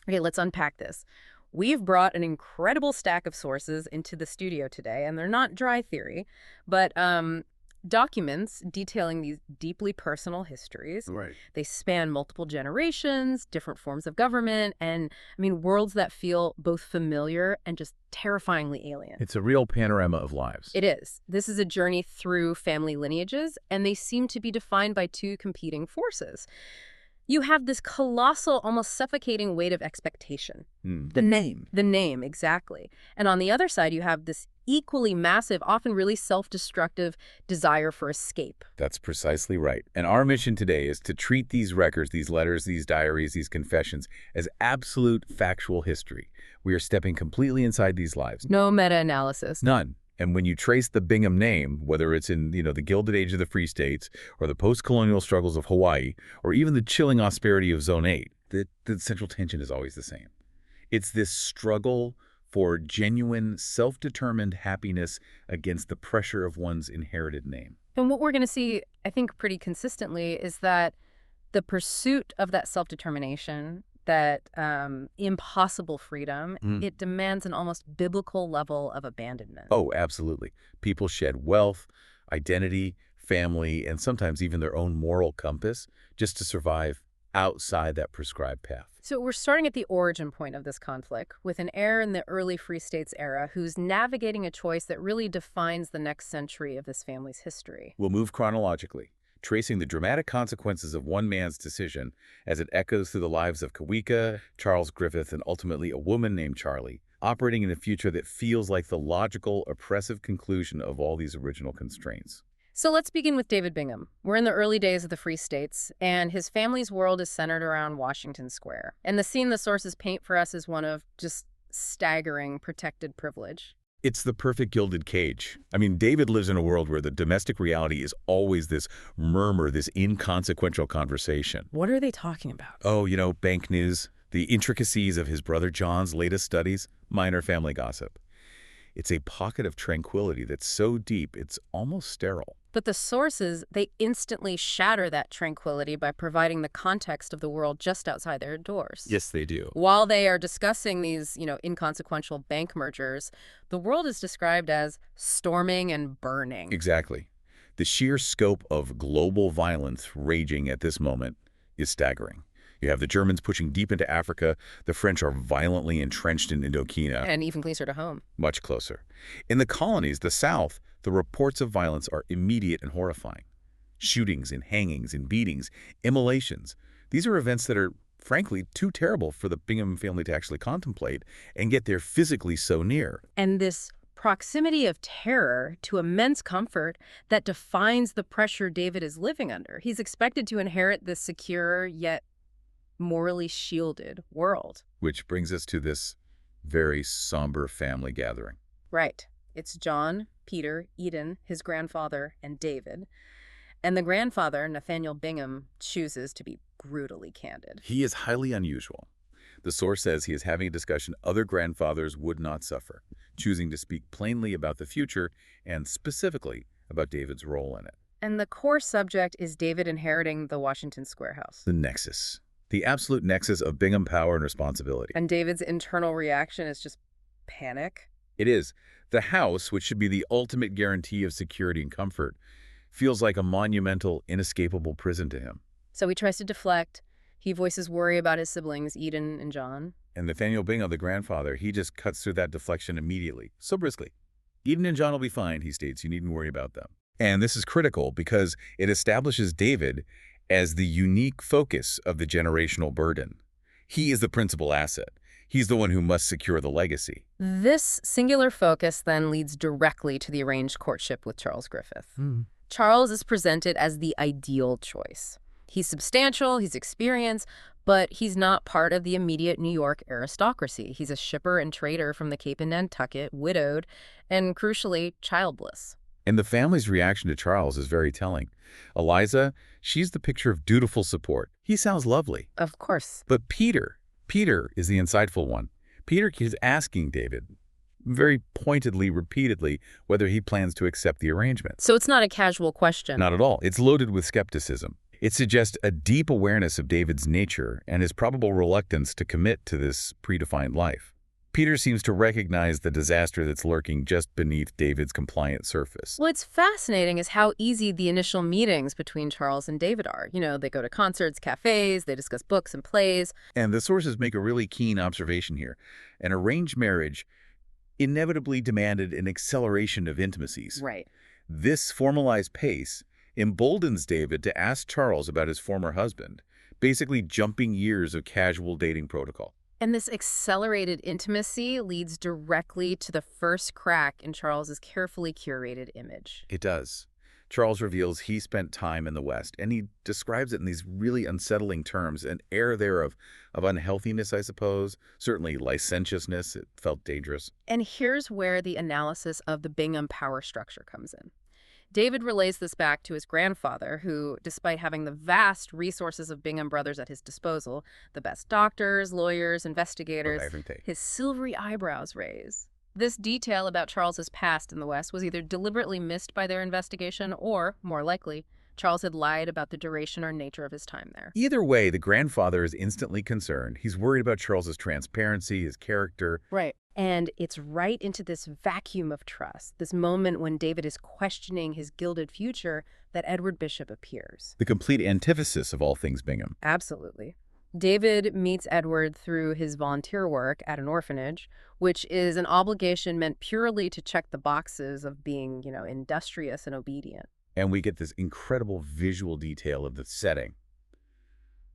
Okay, let's unpack this. We've brought an incredible stack of sources into the studio today, and they're not dry theory, but documents detailing these deeply personal histories. Right. They span multiple generations, different forms of government, and, I mean, worlds that feel both familiar and just terrifyingly alien. It's a real panorama of lives. It is. This is a journey through family lineages, and they seem to be defined by two competing forces. You have this colossal, almost suffocating weight of expectation. The name. The name, exactly. And on the other side, you have this equally massive, often really self-destructive desire for escape. That's precisely right. And our mission today is to treat these records, these letters, these diaries, these confessions as absolute factual history. We are stepping completely inside these lives. No meta-analysis. None. And when you trace the Bingham name, whether it's in, the Gilded Age of the Free States, or the post-colonial struggles of Hawaii, or even the chilling austerity of Zone 8, the central tension is always the same. It's this struggle for genuine, self-determined happiness against the pressure of one's inherited name. And what we're going to see, I think, pretty consistently is that the pursuit of that self-determination, that impossible freedom, it demands an almost biblical level of abandonment. Oh, absolutely. People shed wealth, identity, family, and sometimes even their own moral compass just to survive outside that prescribed path. So we're starting at the origin point of this conflict with an heir in the early Free States era who's navigating a choice that really defines the next century of this family's history. We'll move chronologically, tracing the dramatic consequences of one man's decision as it echoes through the lives of Kawika, Charles Griffith, and ultimately a woman named Charlie, operating in a future that feels like the logical, oppressive conclusion of all these original constraints. So let's begin with David Bingham. We're in the early days of the Free States, and his family's world is centered around Washington Square. And the scene the sources paint for us is one of just staggering protected privilege. It's the perfect gilded cage. I mean, David lives in a world where the domestic reality is always this murmur, this inconsequential conversation. What are they talking about? Oh, bank news, the intricacies of his brother John's latest studies, minor family gossip. It's a pocket of tranquility that's so deep, it's almost sterile. But the sources, they instantly shatter that tranquility by providing the context of the world just outside their doors. Yes, they do. While they are discussing these, inconsequential bank mergers, the world is described as storming and burning. Exactly. The sheer scope of global violence raging at this moment is staggering. You have the Germans pushing deep into Africa. The French are violently entrenched in Indochina. And even closer to home. Much closer. In the colonies, the South, the reports of violence are immediate and horrifying. Shootings and hangings and beatings, immolations. These are events that are, frankly, too terrible for the Bingham family to actually contemplate, and yet they're physically so near. And this proximity of terror to immense comfort that defines the pressure David is living under. He's expected to inherit this secure yet morally shielded world. Which brings us to this very somber family gathering. Right. It's John, Peter, Eden, his grandfather, and David. And the grandfather, Nathaniel Bingham, chooses to be brutally candid. He is highly unusual. The source says he is having a discussion other grandfathers would not suffer, choosing to speak plainly about the future and specifically about David's role in it. And the core subject is David inheriting the Washington Square House. The nexus. The absolute nexus of Bingham power and responsibility. And David's internal reaction is just panic. It is. The house, which should be the ultimate guarantee of security and comfort, feels like a monumental, inescapable prison to him. So he tries to deflect. He voices worry about his siblings, Eden and John. And Nathaniel Bingham, the grandfather, he just cuts through that deflection immediately, so briskly. Eden and John will be fine, he states. You needn't worry about them. And this is critical because it establishes David as the unique focus of the generational burden. He is the principal asset. He's the one who must secure the legacy. This singular focus then leads directly to the arranged courtship with Charles Griffith. Charles is presented as the ideal choice. He's substantial, he's experienced, but he's not part of the immediate New York aristocracy. He's a shipper and trader from the Cape and Nantucket, widowed, and crucially, childless. And the family's reaction to Charles is very telling. Eliza, she's the picture of dutiful support. He sounds lovely. Of course. But Peter is the insightful one. Peter keeps asking David, very pointedly, repeatedly, whether he plans to accept the arrangement. So it's not a casual question. Not at all. It's loaded with skepticism. It suggests a deep awareness of David's nature and his probable reluctance to commit to this predefined life. Peter seems to recognize the disaster that's lurking just beneath David's compliant surface. What's fascinating is how easy the initial meetings between Charles and David are. They go to concerts, cafes, they discuss books and plays. And the sources make a really keen observation here. An arranged marriage inevitably demanded an acceleration of intimacies. Right. This formalized pace emboldens David to ask Charles about his former husband, basically jumping years of casual dating protocol. And this accelerated intimacy leads directly to the first crack in Charles's carefully curated image. It does. Charles reveals he spent time in the West, and he describes it in these really unsettling terms, an air there of unhealthiness, I suppose, certainly licentiousness. It felt dangerous. And here's where the analysis of the Bingham power structure comes in. David relays this back to his grandfather, who, despite having the vast resources of Bingham brothers at his disposal, the best doctors, lawyers, investigators, his silvery eyebrows raise. This detail about Charles's past in the West was either deliberately missed by their investigation or, more likely, Charles had lied about the duration or nature of his time there. Either way, the grandfather is instantly concerned. He's worried about Charles's transparency, his character. Right. And it's right into this vacuum of trust, this moment when David is questioning his gilded future, that Edward Bishop appears. The complete antithesis of all things Bingham. Absolutely. David meets Edward through his volunteer work at an orphanage, which is an obligation meant purely to check the boxes of being, industrious and obedient. And we get this incredible visual detail of the setting.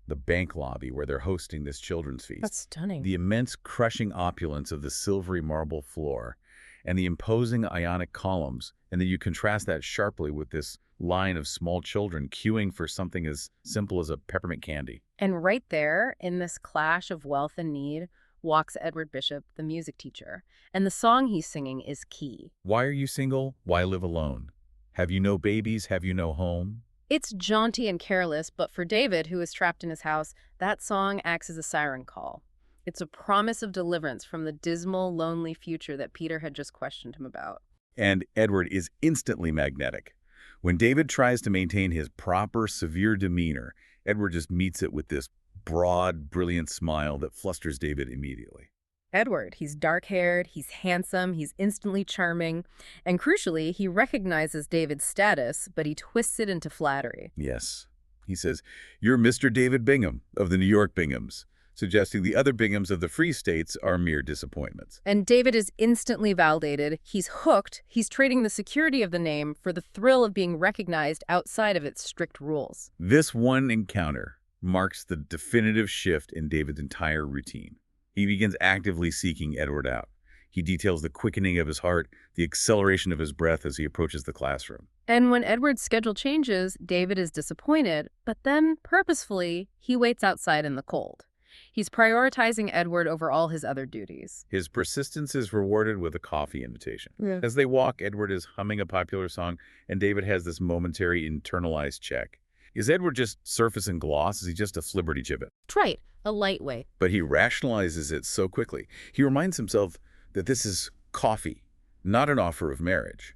The bank lobby where they're hosting this children's feast. That's stunning. The immense crushing opulence of the silvery marble floor and the imposing ionic columns. And then you contrast that sharply with this line of small children queuing for something as simple as a peppermint candy. And right there, in this clash of wealth and need, walks Edward Bishop, the music teacher. And the song he's singing is key. Why are you single? Why live alone? Have you no babies? Have you no home? It's jaunty and careless, but for David, who is trapped in his house, that song acts as a siren call. It's a promise of deliverance from the dismal, lonely future that Peter had just questioned him about. And Edward is instantly magnetic. When David tries to maintain his proper, severe demeanor, Edward just meets it with this broad, brilliant smile that flusters David immediately. Edward, he's dark-haired, he's handsome, he's instantly charming, and crucially, he recognizes David's status, but he twists it into flattery. Yes. He says, "You're Mr. David Bingham of the New York Binghams," suggesting the other Binghams of the Free States are mere disappointments. And David is instantly validated. He's hooked. He's trading the security of the name for the thrill of being recognized outside of its strict rules. This one encounter marks the definitive shift in David's entire routine. He begins actively seeking Edward out. He details the quickening of his heart, the acceleration of his breath as he approaches the classroom. And when Edward's schedule changes, David is disappointed, but then, purposefully, he waits outside in the cold. He's prioritizing Edward over all his other duties. His persistence is rewarded with a coffee invitation. Yeah. As they walk, Edward is humming a popular song, and David has this momentary internalized check. Is Edward just surface and gloss? Is he just a flibberty gibbet? Right, a lightweight. But he rationalizes it so quickly. He reminds himself that this is coffee, not an offer of marriage.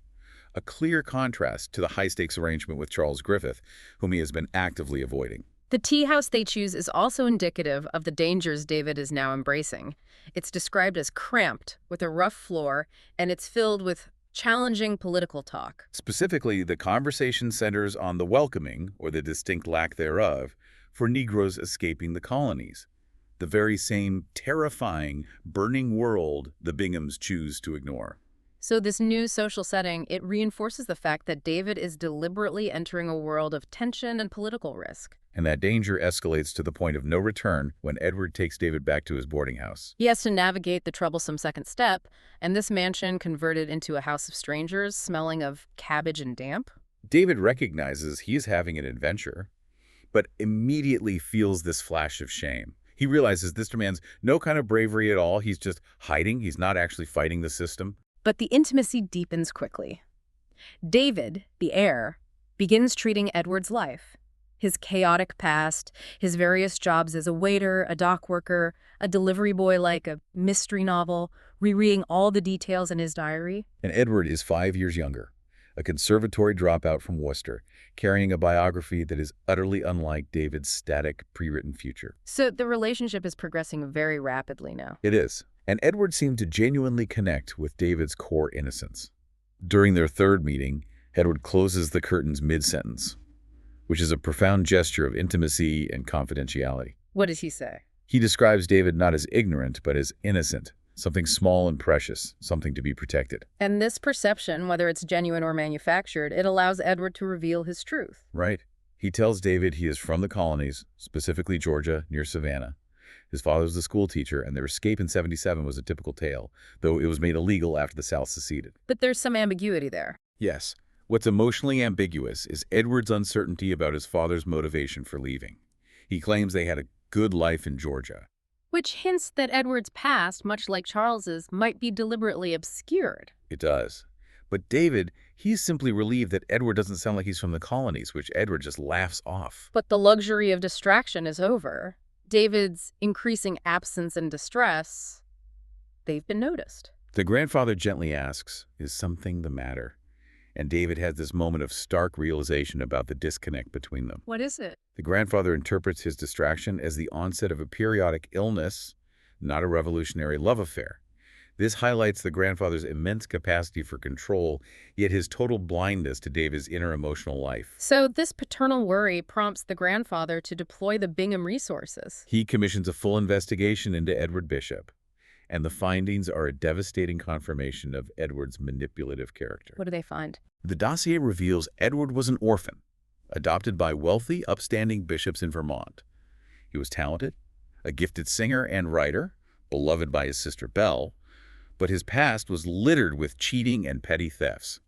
A clear contrast to the high-stakes arrangement with Charles Griffith, whom he has been actively avoiding. The tea house they choose is also indicative of the dangers David is now embracing. It's described as cramped, with a rough floor, and it's filled with challenging political talk. Specifically, the conversation centers on the welcoming, or the distinct lack thereof, for Negroes escaping the colonies. The very same terrifying, burning world the Binghams choose to ignore. So this new social setting, it reinforces the fact that David is deliberately entering a world of tension and political risk. And that danger escalates to the point of no return when Edward takes David back to his boarding house. He has to navigate the troublesome second step, and this mansion converted into a house of strangers smelling of cabbage and damp. David recognizes he is having an adventure, but immediately feels this flash of shame. He realizes this demands no kind of bravery at all. He's just hiding. He's not actually fighting the system. But the intimacy deepens quickly. David, the heir, begins treating Edward's life, his chaotic past, his various jobs as a waiter, a dock worker, a delivery boy like a mystery novel, rereading all the details in his diary. And Edward is 5 years younger. a conservatory dropout from Worcester, carrying a biography that is utterly unlike David's static, pre-written future. So the relationship is progressing very rapidly now. It is. And Edward seemed to genuinely connect with David's core innocence. During their third meeting, Edward closes the curtains mid-sentence, which is a profound gesture of intimacy and confidentiality. What does he say? He describes David not as ignorant, but as innocent, something small and precious, something to be protected. And this perception, whether it's genuine or manufactured, it allows Edward to reveal his truth. Right. He tells David he is from the colonies, specifically Georgia, near Savannah. His father was a school teacher, and their escape in '77 was a typical tale, though it was made illegal after the South seceded. But there's some ambiguity there. Yes. What's emotionally ambiguous is Edward's uncertainty about his father's motivation for leaving. He claims they had a good life in Georgia. Which hints that Edward's past, much like Charles's, might be deliberately obscured. It does. But David, he's simply relieved that Edward doesn't sound like he's from the colonies, which Edward just laughs off. But the luxury of distraction is over. David's increasing absence and distress, they've been noticed. The grandfather gently asks, "Is something the matter?" And David has this moment of stark realization about the disconnect between them. What is it? The grandfather interprets his distraction as the onset of a periodic illness, not a revolutionary love affair. This highlights the grandfather's immense capacity for control, yet his total blindness to David's inner emotional life. So this paternal worry prompts the grandfather to deploy the Bingham resources. He commissions a full investigation into Edward Bishop, and the findings are a devastating confirmation of Edward's manipulative character. What do they find? The dossier reveals Edward was an orphan, adopted by wealthy, upstanding bishops in Vermont. He was talented, a gifted singer and writer, beloved by his sister Belle, but his past was littered with cheating and petty thefts.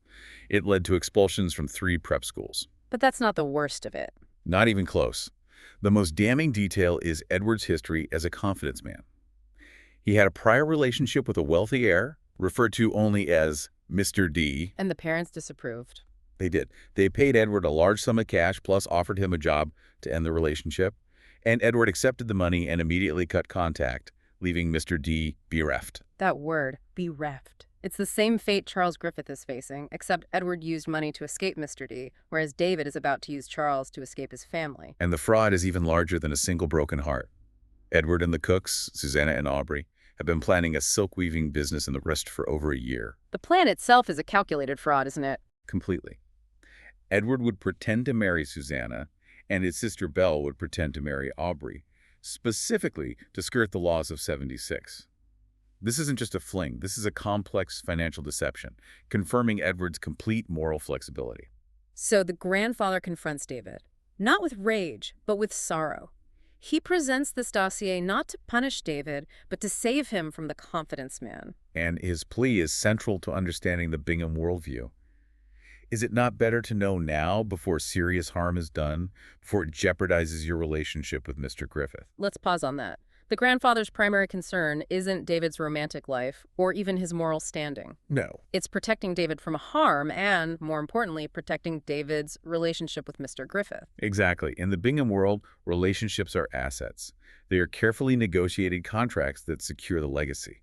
It led to expulsions from 3 prep schools. But that's not the worst of it. Not even close. The most damning detail is Edward's history as a confidence man. He had a prior relationship with a wealthy heir, referred to only as Mr. D. And the parents disapproved. They did. They paid Edward a large sum of cash, plus offered him a job to end the relationship. And Edward accepted the money and immediately cut contact, leaving Mr. D bereft. That word, bereft. It's the same fate Charles Griffith is facing, except Edward used money to escape Mr. D, whereas David is about to use Charles to escape his family. And the fraud is even larger than a single broken heart. Edward and the Cooks, Susanna and Aubrey, have been planning a silk-weaving business in the West for over a year. The plan itself is a calculated fraud, isn't it? Completely. Edward would pretend to marry Susanna, and his sister Belle would pretend to marry Aubrey, specifically to skirt the laws of '76. This isn't just a fling. This is a complex financial deception, confirming Edward's complete moral flexibility. So the grandfather confronts David, not with rage, but with sorrow. He presents this dossier not to punish David, but to save him from the confidence man. And his plea is central to understanding the Bingham worldview. Is it not better to know now before serious harm is done, before it jeopardizes your relationship with Mr. Griffith? Let's pause on that. The grandfather's primary concern isn't David's romantic life or even his moral standing. No. It's protecting David from harm and, more importantly, protecting David's relationship with Mr. Griffith. Exactly. In the Bingham world, relationships are assets. They are carefully negotiated contracts that secure the legacy.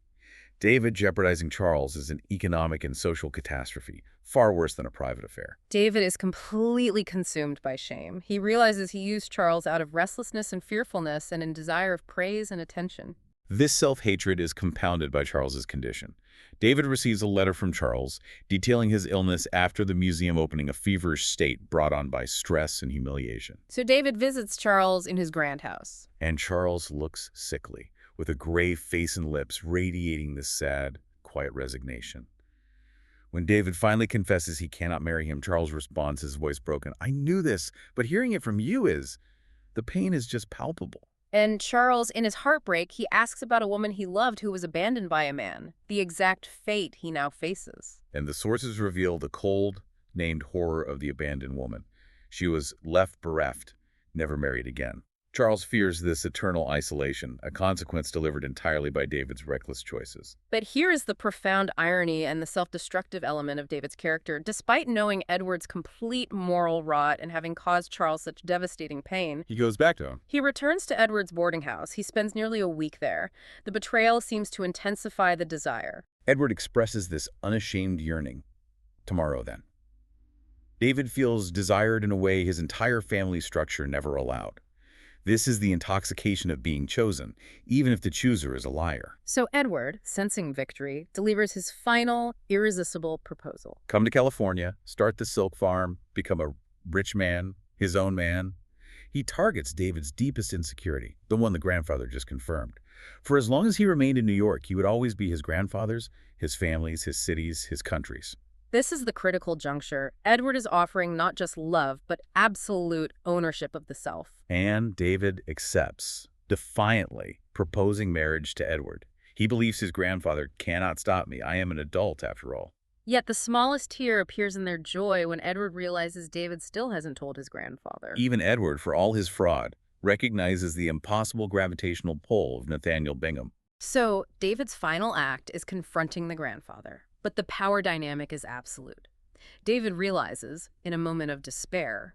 David jeopardizing Charles is an economic and social catastrophe, far worse than a private affair. David is completely consumed by shame. He realizes he used Charles out of restlessness and fearfulness and in desire of praise and attention. This self-hatred is compounded by Charles's condition. David receives a letter from Charles detailing his illness after the museum opening, a feverish state brought on by stress and humiliation. So David visits Charles in his grand house. And Charles looks sickly, with a grave face and lips radiating this sad, quiet resignation. When David finally confesses he cannot marry him, Charles responds, his voice broken, "I knew this, but hearing it from you the pain is just palpable." And Charles, in his heartbreak, he asks about a woman he loved who was abandoned by a man, the exact fate he now faces. And the sources reveal the cold, named horror of the abandoned woman. She was left bereft, never married again. Charles fears this eternal isolation, a consequence delivered entirely by David's reckless choices. But here is the profound irony and the self-destructive element of David's character. Despite knowing Edward's complete moral rot and having caused Charles such devastating pain, He goes back to him. he returns to Edward's boarding house. He spends nearly a week there. The betrayal seems to intensify the desire. Edward expresses this unashamed yearning. Tomorrow, then. David feels desired in a way his entire family structure never allowed. This is the intoxication of being chosen, even if the chooser is a liar. So Edward, sensing victory, delivers his final, irresistible proposal. Come to California, start the silk farm, become a rich man, his own man. He targets David's deepest insecurity, the one the grandfather just confirmed. For as long as he remained in New York, he would always be his grandfather's, his family's, his city's, his country's. This is the critical juncture. Edward is offering not just love, but absolute ownership of the self. And David accepts, defiantly, proposing marriage to Edward. He believes his grandfather cannot stop me. I am an adult, after all. Yet the smallest tear appears in their joy when Edward realizes David still hasn't told his grandfather. Even Edward, for all his fraud, recognizes the impossible gravitational pull of Nathaniel Bingham. So David's final act is confronting the grandfather. But the power dynamic is absolute. David realizes, in a moment of despair,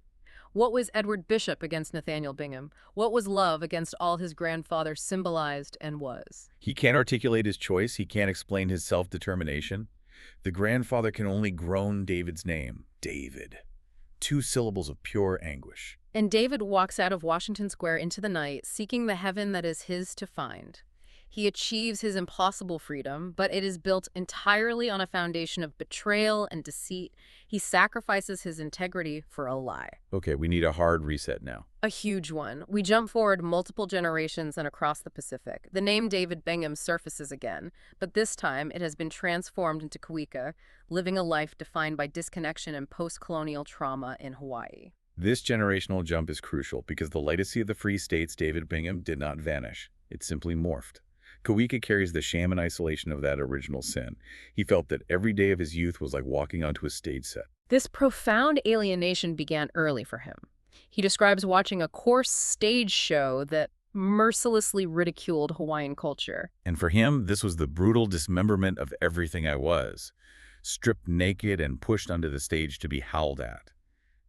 what was Edward Bishop against Nathaniel Bingham? What was love against all his grandfather symbolized and was? He can't articulate his choice. He can't explain his self-determination. The grandfather can only groan David's name, David. 2 syllables of pure anguish. And David walks out of Washington Square into the night, seeking the heaven that is his to find. He achieves his impossible freedom, but it is built entirely on a foundation of betrayal and deceit. He sacrifices his integrity for a lie. Okay, we need a hard reset now. A huge one. We jump forward multiple generations and across the Pacific. The name David Bingham surfaces again, but this time it has been transformed into Kawika, living a life defined by disconnection and post-colonial trauma in Hawaii. This generational jump is crucial because the legacy of the Free States David Bingham did not vanish. It simply morphed. Kawika carries the sham and isolation of that original sin. He felt that every day of his youth was like walking onto a stage set. This profound alienation began early for him. He describes watching a coarse stage show that mercilessly ridiculed Hawaiian culture. And for him, this was the brutal dismemberment of everything I was, stripped naked and pushed onto the stage to be howled at.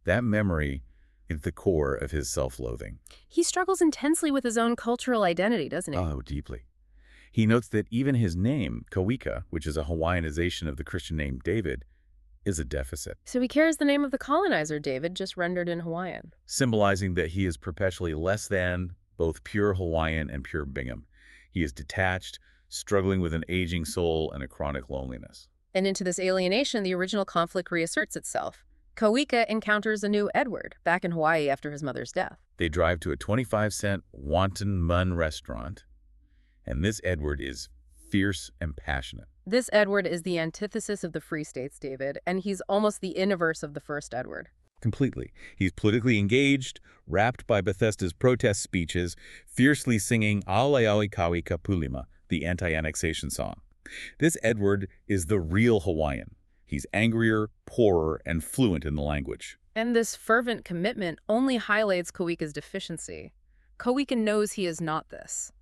That memory is the core of his self-loathing. He struggles intensely with his own cultural identity, doesn't he? Oh, deeply. He notes that even his name, Kawika, which is a Hawaiianization of the Christian name David, is a deficit. So he carries the name of the colonizer, David, just rendered in Hawaiian. Symbolizing that he is perpetually less than both pure Hawaiian and pure Bingham. He is detached, struggling with an aging soul and a chronic loneliness. And into this alienation, the original conflict reasserts itself. Kawika encounters a new Edward, back in Hawaii after his mother's death. They drive to a 25-cent wonton mun restaurant, and this Edward is fierce and passionate. This Edward is the antithesis of the Free States, David, and he's almost the inverse of the first Edward. Completely. He's politically engaged, wrapped by Bethesda's protest speeches, fiercely singing Aleaoi Kawi Kapulima, the anti-annexation song. This Edward is the real Hawaiian. He's angrier, poorer, and fluent in the language. And this fervent commitment only highlights Kawika's deficiency. Kawika knows he is not this.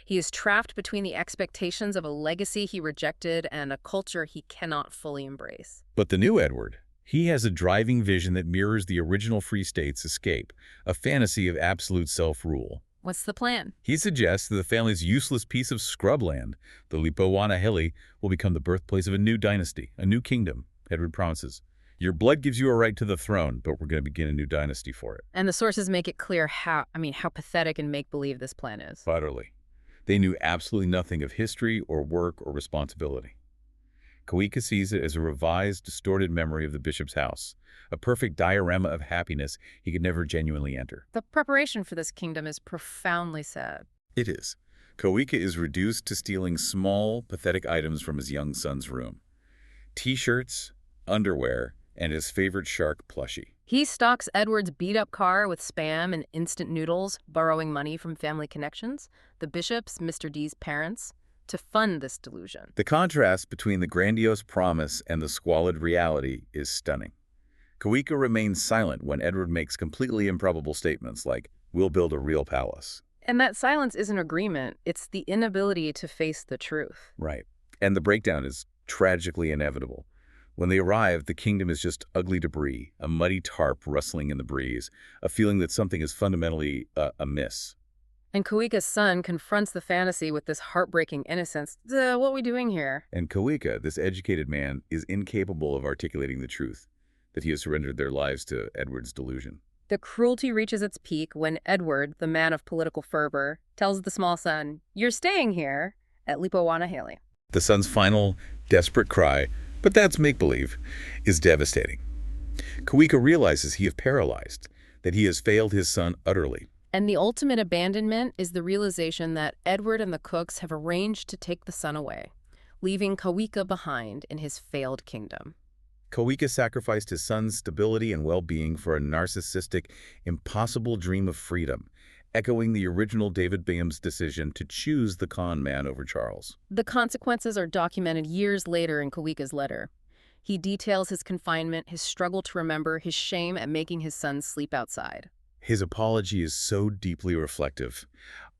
He is trapped between the expectations of a legacy he rejected and a culture he cannot fully embrace. But the new Edward, he has a driving vision that mirrors the original Free States' escape, a fantasy of absolute self-rule. What's the plan? He suggests that the family's useless piece of scrubland, the Lipoanahili, will become the birthplace of a new dynasty, a new kingdom. Edward promises, "Your blood gives you a right to the throne, but we're going to begin a new dynasty for it." And the sources make it clear how pathetic and make-believe this plan is. Utterly. They knew absolutely nothing of history or work or responsibility. Kawika sees it as a revised, distorted memory of the bishop's house, a perfect diorama of happiness he could never genuinely enter. The preparation for this kingdom is profoundly sad. It is. Kawika is reduced to stealing small, pathetic items from his young son's room. T-shirts, underwear, and his favorite shark plushie. He stocks Edward's beat-up car with Spam and instant noodles, borrowing money from family connections, the bishop's, Mr. D's parents, to fund this delusion. The contrast between the grandiose promise and the squalid reality is stunning. Kawika remains silent when Edward makes completely improbable statements like, "We'll build a real palace." And that silence isn't agreement, it's the inability to face the truth. Right. And the breakdown is tragically inevitable. When they arrive, the kingdom is just ugly debris, a muddy tarp rustling in the breeze, a feeling that something is fundamentally amiss. And Kawika's son confronts the fantasy with this heartbreaking innocence. What are we doing here? And Kawika, this educated man, is incapable of articulating the truth. that he has surrendered their lives to Edward's delusion. The cruelty reaches its peak when Edward, the man of political fervor, tells the small son, "You're staying here at Lipowanahili." The son's final, desperate cry, but that's make-believe, is devastating. Kawika realizes he is paralyzed, that he has failed his son utterly. And the ultimate abandonment is the realization that Edward and the Cooks have arranged to take the son away, leaving Kawika behind in his failed kingdom. Kawika sacrificed his son's stability and well-being for a narcissistic, impossible dream of freedom, echoing the original David Bingham's decision to choose the con man over Charles. The consequences are documented years later in Kawika's letter. He details his confinement, his struggle to remember, his shame at making his son sleep outside. His apology is so deeply reflective.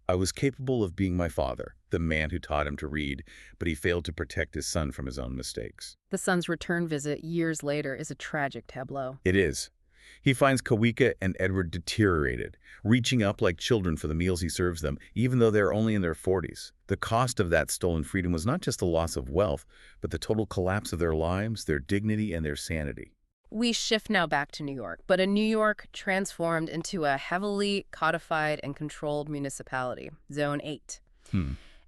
"I was capable of being my father, the man who taught him to read, but he failed to protect his son from his own mistakes." The son's return visit years later is a tragic tableau. It is. He finds Kawika and Edward deteriorated, reaching up like children for the meals he serves them, even though they're only in their 40s. The cost of that stolen freedom was not just the loss of wealth, but the total collapse of their lives, their dignity, and their sanity. We shift now back to New York, but a New York transformed into a heavily codified and controlled municipality, Zone 8.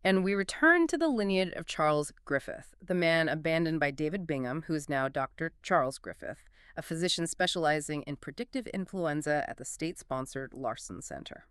And we return to the lineage of Charles Griffith, the man abandoned by David Bingham, who is now Dr. Charles Griffith, a physician specializing in predictive influenza at the state-sponsored Larson Center.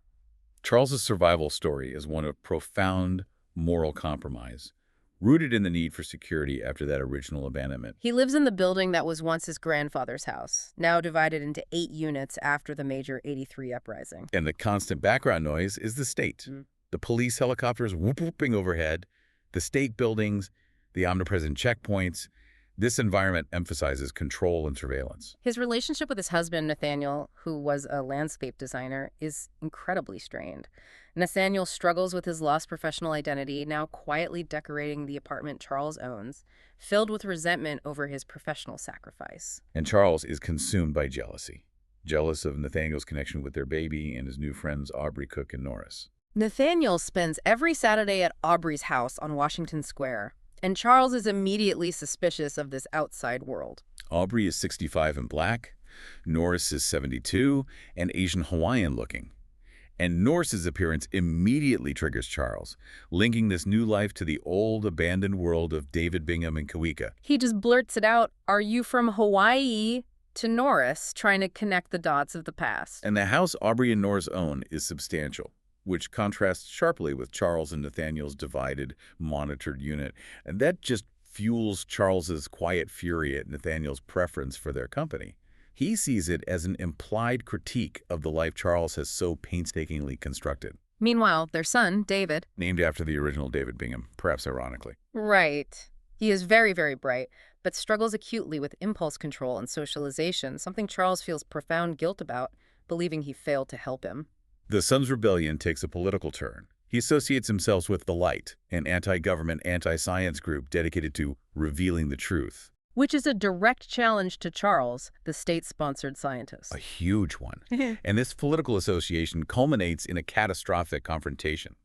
Charles's survival story is one of profound moral compromise, rooted in the need for security after that original abandonment. He lives in the building that was once his grandfather's house, now divided into 8 units after the major '83 uprising. And the constant background noise is the state. The police helicopters whooping overhead, the state buildings, the omnipresent checkpoints. This environment emphasizes control and surveillance. His relationship with his husband, Nathaniel, who was a landscape designer, is incredibly strained. Nathaniel struggles with his lost professional identity, now quietly decorating the apartment Charles owns, filled with resentment over his professional sacrifice. And Charles is consumed by jealousy, jealous of Nathaniel's connection with their baby and his new friends Aubrey, Cook, and Norris. Nathaniel spends every Saturday at Aubrey's house on Washington Square, and Charles is immediately suspicious of this outside world. Aubrey is 65 and black, Norris is 72 and Asian Hawaiian looking. And Norris's appearance immediately triggers Charles, linking this new life to the old abandoned world of David Bingham and Kawika. He just blurts it out, "Are you from Hawaii?" to Norris, trying to connect the dots of the past. And the house Aubrey and Norris own is substantial, which contrasts sharply with Charles and Nathaniel's divided, monitored unit. And that just fuels Charles's quiet fury at Nathaniel's preference for their company. He sees it as an implied critique of the life Charles has so painstakingly constructed. Meanwhile, their son, David, Named after the original David Bingham, perhaps ironically. right. He is very, very bright, but struggles acutely with impulse control and socialization, something Charles feels profound guilt about, believing he failed to help him. The son's rebellion takes a political turn. He associates himself with The Light, an anti-government, anti-science group dedicated to revealing the truth. Which is a direct challenge to Charles, the state-sponsored scientist. A huge one. And this political association culminates in a catastrophic confrontation.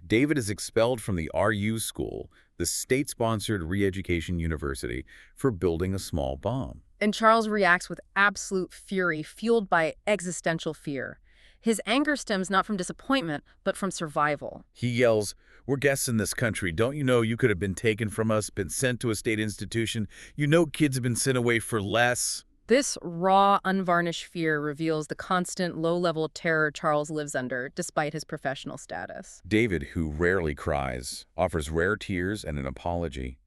David is expelled from the RU school, the state-sponsored re-education university, for building a small bomb. And Charles reacts with absolute fury, fueled by existential fear. His anger stems not from disappointment, but from survival. He yells, "We're guests in this country. Don't you know you could have been taken from us, been sent to a state institution? You know kids have been sent away for less." This raw, unvarnished fear reveals the constant low-level terror Charles lives under, despite his professional status. David, who rarely cries, offers rare tears and an apology,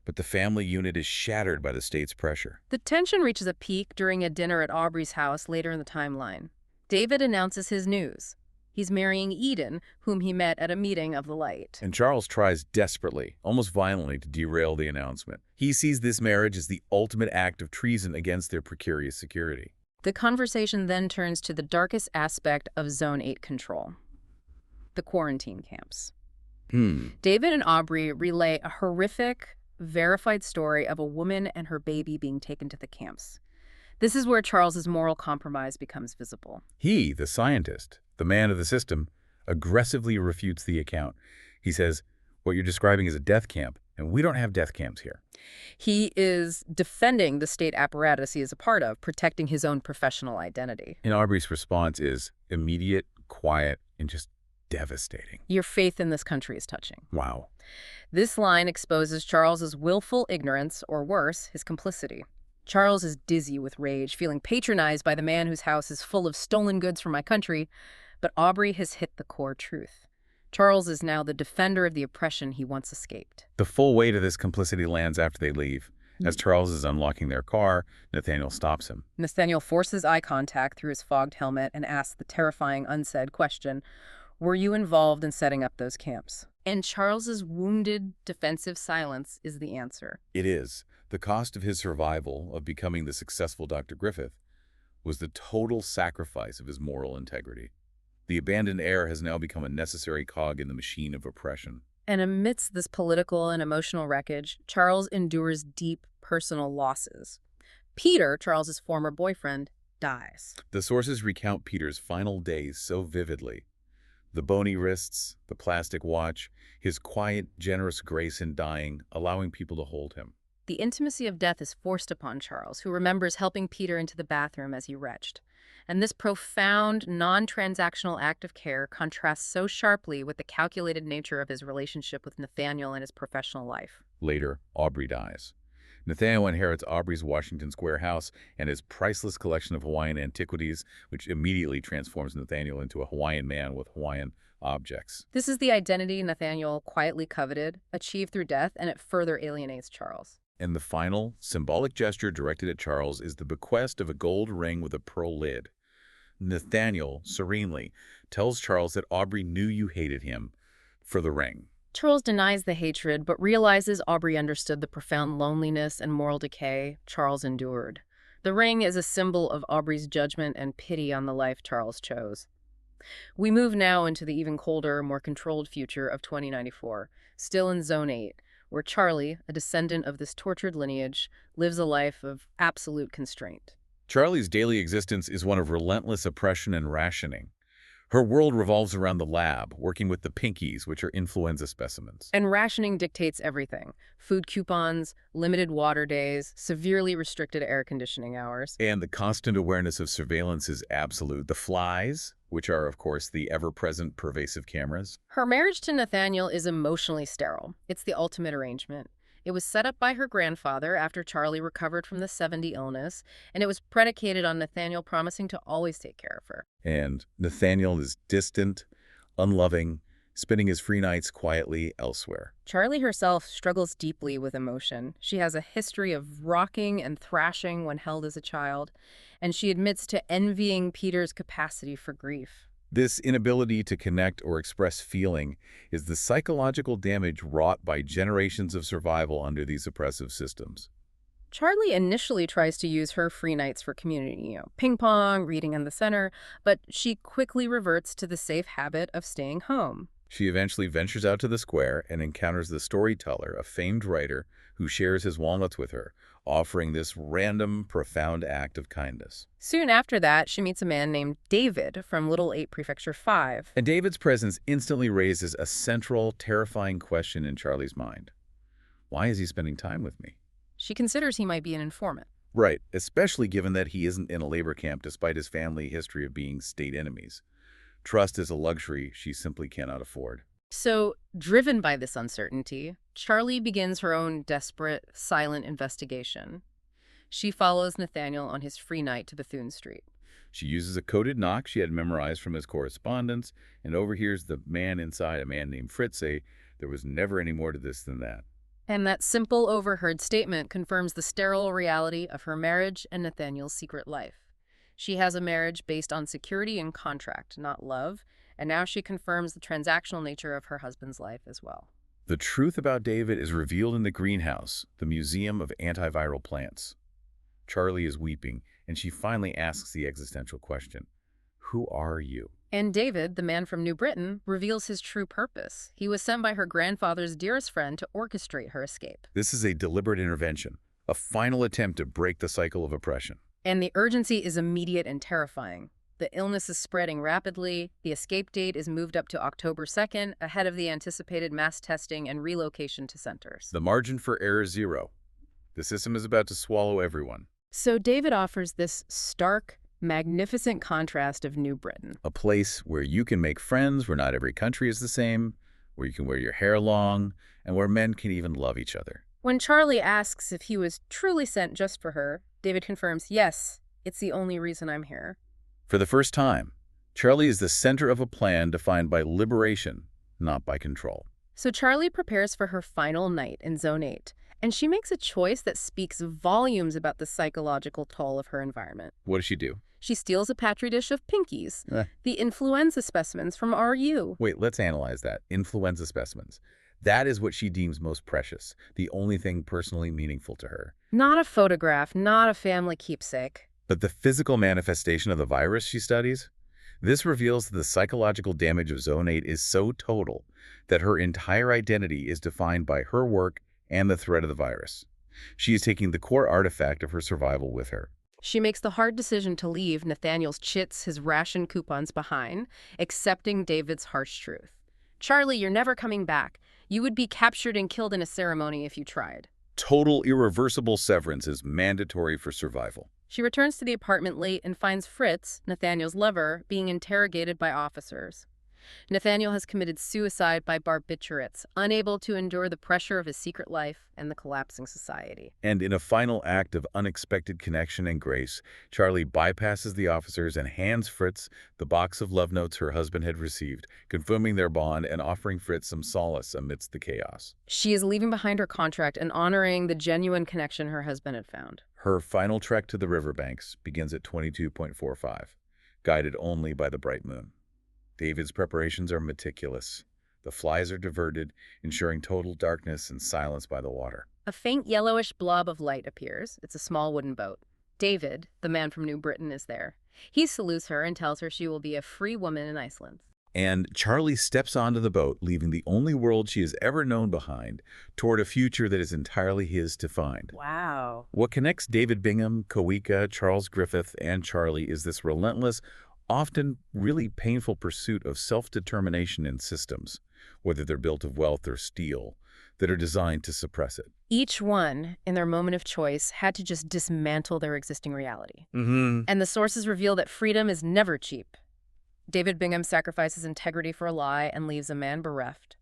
but the family unit is shattered by the state's pressure. The tension reaches a peak during a dinner at Aubrey's house later in the timeline. David announces his news. He's marrying Eden, whom he met at a meeting of the Light. And Charles tries desperately, almost violently, to derail the announcement. He sees this marriage as the ultimate act of treason against their precarious security. The conversation then turns to the darkest aspect of Zone 8 control: the quarantine camps. David and Aubrey relay a horrific, verified story of a woman and her baby being taken to the camps. This is where Charles's moral compromise becomes visible. He, the scientist, the man of the system, aggressively refutes the account. He says, "What you're describing is a death camp. And we don't have death camps here. He is defending the state apparatus he is a part of, protecting his own professional identity. And Aubrey's response is immediate, quiet, and just devastating. Your faith in this country is touching. Wow. This line exposes Charles's willful ignorance, or worse, his complicity. Charles is dizzy with rage, feeling patronized by the man whose house is full of stolen goods from my country, but Aubrey has hit the core truth. Charles is now the defender of the oppression he once escaped. The full weight of this complicity lands after they leave. As Charles is unlocking their car, Nathaniel stops him. Nathaniel forces eye contact through his fogged helmet and asks the terrifying unsaid question, were you involved in setting up those camps? And Charles's wounded, defensive silence is the answer. It is. The cost of his survival, of becoming the successful Dr. Griffith, was the total sacrifice of his moral integrity. The abandoned heir has now become a necessary cog in the machine of oppression. And amidst this political and emotional wreckage, Charles endures deep personal losses. Peter, Charles's former boyfriend, dies. The sources recount Peter's final days so vividly. The bony wrists, the plastic watch, his quiet, generous grace in dying, allowing people to hold him. The intimacy of death is forced upon Charles, who remembers helping Peter into the bathroom as he retched. And this profound, non-transactional act of care contrasts so sharply with the calculated nature of his relationship with Nathaniel and his professional life. Later, Aubrey dies. Nathaniel inherits Aubrey's Washington Square house and his priceless collection of Hawaiian antiquities, which immediately transforms Nathaniel into a Hawaiian man with Hawaiian objects. This is the identity Nathaniel quietly coveted, achieved through death, and it further alienates Charles. And the final, symbolic gesture directed at Charles is the bequest of a gold ring with a pearl lid. Nathaniel, serenely, tells Charles that Aubrey knew you hated him for the ring. Charles denies the hatred, but realizes Aubrey understood the profound loneliness and moral decay Charles endured. The ring is a symbol of Aubrey's judgment and pity on the life Charles chose. We move now into the even colder, more controlled future of 2094, still in Zone 8, where Charlie, a descendant of this tortured lineage, lives a life of absolute constraint. Charlie's daily existence is one of relentless oppression and rationing. Her world revolves around the lab, working with the Pinkies, which are influenza specimens. And rationing dictates everything. Food coupons, limited water days, severely restricted air conditioning hours. And the constant awareness of surveillance is absolute. The flies, which are, of course, the ever-present pervasive cameras. Her marriage to Nathaniel is emotionally sterile. It's the ultimate arrangement. It was set up by her grandfather after Charlie recovered from the 70 illness, and it was predicated on Nathaniel promising to always take care of her. And Nathaniel is distant, unloving, spending his free nights quietly elsewhere. Charlie herself struggles deeply with emotion. She has a history of rocking and thrashing when held as a child, and she admits to envying Peter's capacity for grief. This inability to connect or express feeling is the psychological damage wrought by generations of survival under these oppressive systems. Charlie initially tries to use her free nights for community, ping pong, reading in the center, but she quickly reverts to the safe habit of staying home. She eventually ventures out to the square and encounters the storyteller, a famed writer, who shares his walnuts with her, offering this random, profound act of kindness. Soon after that, she meets a man named David from Little 8 Prefecture 5. And David's presence instantly raises a central, terrifying question in Charlie's mind. Why is he spending time with me? She considers he might be an informant. Right, especially given that he isn't in a labor camp despite his family history of being state enemies. Trust is a luxury she simply cannot afford. So, driven by this uncertainty, Charlie begins her own desperate, silent investigation. She follows Nathaniel on his free night to Bethune Street. She uses a coded knock she had memorized from his correspondence and overhears the man inside, a man named Fritz, say, "There was never any more to this than that." And that simple overheard statement confirms the sterile reality of her marriage and Nathaniel's secret life. She has a marriage based on security and contract, not love, and now she confirms the transactional nature of her husband's life as well. The truth about David is revealed in the greenhouse, the museum of antiviral plants. Charlie is weeping, and she finally asks the existential question, "Who are you?" And David, the man from New Britain, reveals his true purpose. He was sent by her grandfather's dearest friend to orchestrate her escape. This is a deliberate intervention, a final attempt to break the cycle of oppression. And the urgency is immediate and terrifying. The illness is spreading rapidly. The escape date is moved up to October 2nd, ahead of the anticipated mass testing and relocation to centers. The margin for error is zero. The system is about to swallow everyone. So David offers this stark, magnificent contrast of New Britain. A place where you can make friends, where not every country is the same, where you can wear your hair long, and where men can even love each other. When Charlie asks if he was truly sent just for her, David confirms, yes, it's the only reason I'm here. For the first time, Charlie is the center of a plan defined by liberation, not by control. So Charlie prepares for her final night in Zone 8, and she makes a choice that speaks volumes about the psychological toll of her environment. What does she do? She steals a Petri dish of pinkies, the influenza specimens from RU. Wait, let's analyze that. Influenza specimens. That is what she deems most precious, the only thing personally meaningful to her. Not a photograph, not a family keepsake. But the physical manifestation of the virus she studies? This reveals that the psychological damage of Zone 8 is so total that her entire identity is defined by her work and the threat of the virus. She is taking the core artifact of her survival with her. She makes the hard decision to leave Nathaniel's chits, his ration coupons behind, accepting David's harsh truth. Charlie, you're never coming back. You would be captured and killed in a ceremony if you tried. Total irreversible severance is mandatory for survival. She returns to the apartment late and finds Fritz, Nathaniel's lover, being interrogated by officers. Nathaniel has committed suicide by barbiturates, unable to endure the pressure of his secret life and the collapsing society. And in a final act of unexpected connection and grace, Charlie bypasses the officers and hands Fritz the box of love notes her husband had received, confirming their bond and offering Fritz some solace amidst the chaos. She is leaving behind her contract and honoring the genuine connection her husband had found. Her final trek to the riverbanks begins at 22.45, guided only by the bright moon. David's preparations are meticulous. The flies are diverted, ensuring total darkness and silence by the water. A faint yellowish blob of light appears. It's a small wooden boat. David, the man from New Britain, is there. He salutes her and tells her she will be a free woman in Iceland. And Charlie steps onto the boat, leaving the only world she has ever known behind, toward a future that is entirely his to find. Wow. What connects David Bingham, Kawika, Charles Griffith, and Charlie is this relentless, often really painful pursuit of self-determination in systems, whether they're built of wealth or steel, that are designed to suppress it. Each one, in their moment of choice, had to just dismantle their existing reality. Mm-hmm. And the sources reveal that freedom is never cheap. David Bingham sacrifices integrity for a lie and leaves a man bereft.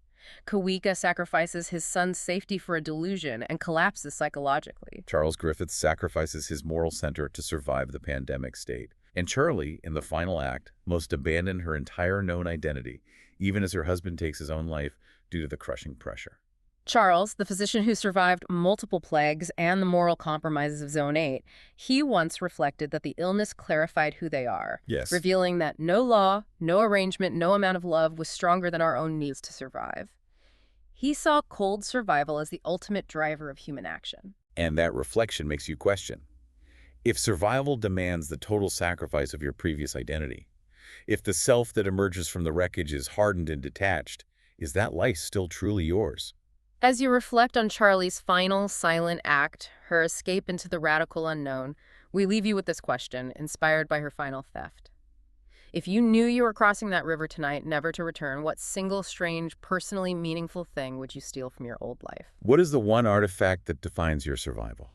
Kawika sacrifices his son's safety for a delusion and collapses psychologically. Charles Griffith sacrifices his moral center to survive the pandemic state. And Charlie, in the final act, must abandon her entire known identity, even as her husband takes his own life due to the crushing pressure. Charles, the physician who survived multiple plagues and the moral compromises of Zone 8, he once reflected that the illness clarified who they are, Yes. revealing that no law, no arrangement, no amount of love was stronger than our own needs to survive. He saw cold survival as the ultimate driver of human action. And that reflection makes you question. If survival demands the total sacrifice of your previous identity, if the self that emerges from the wreckage is hardened and detached, is that life still truly yours? As you reflect on Charlie's final silent act, her escape into the radical unknown, we leave you with this question, inspired by her final theft. If you knew you were crossing that river tonight, never to return, what single, strange, personally meaningful thing would you steal from your old life? What is the one artifact that defines your survival?